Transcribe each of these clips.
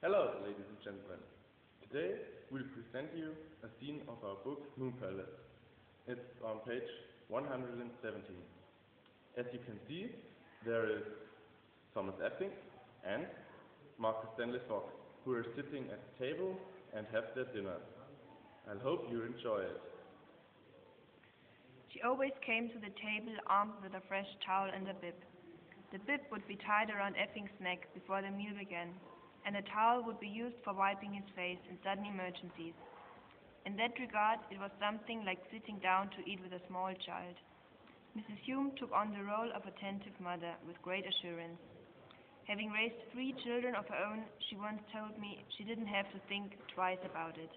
Hello, ladies and gentlemen. Today we'll present you a scene of our book B.Ballas. It's on page 117. As you can see, there is Thomas Effing and Marcus Stanley Fogg, who are sitting at the table and have their dinner. I hope you enjoy it. She always came to the table armed with a fresh towel and a bib. The bib would be tied around Effing's neck before the meal began, and the towel would be used for wiping his face in sudden emergencies. In that regard, it was something like sitting down to eat with a small child. Mrs. Hume took on the role of attentive mother with great assurance. Having raised 3 children of her own, she once told me she didn't have to think twice about it.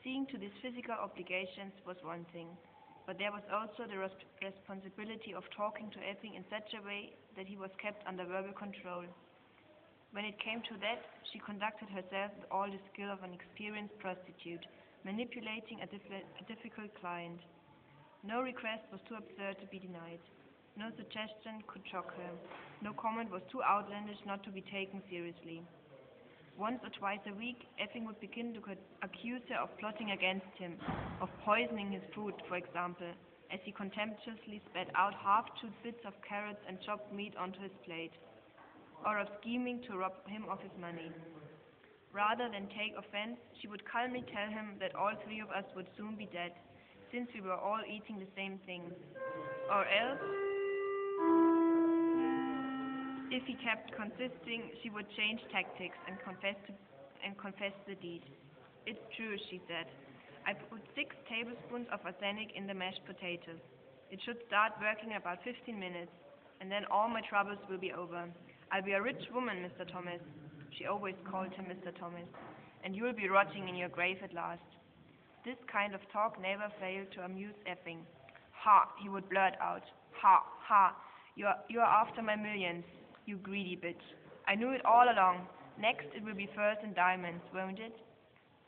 Seeing to these physical obligations was one thing, but there was also the responsibility of talking to Effing in such a way that he was kept under verbal control. When it came to that, she conducted herself with all the skill of an experienced prostitute, manipulating a difficult client. No request was too absurd to be denied. No suggestion could shock her. No comment was too outlandish not to be taken seriously. Once or twice a week, Effing would begin to accuse her of plotting against him, of poisoning his food, for example, as he contemptuously spat out half-chewed bits of carrots and chopped meat onto his plate, or of scheming to rob him of his money. Rather than take offense, she would calmly tell him that all 3 of us would soon be dead, since we were all eating the same things. Or else, if he kept consisting, she would change tactics and confess the deed. It's true, she said. I put 6 tablespoons of arsenic in the mashed potatoes. It should start working about 15 minutes, and then all my troubles will be over. I'll be a rich woman, Mr. Thomas. She always called him Mr. Thomas. And you'll be rotting in your grave at last. This kind of talk never failed to amuse Effing. Ha, he would blurt out. Ha, ha, you're after my millions, you greedy bitch. I knew it all along. Next it will be furs and diamonds, won't it?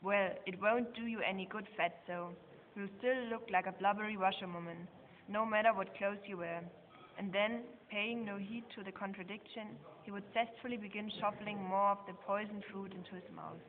Well, it won't do you any good, fatso. You'll still look like a blubbery washerwoman, no matter what clothes you wear. And then, paying no heed to the contradiction, he would zestfully begin shoveling more of the poisoned food into his mouth.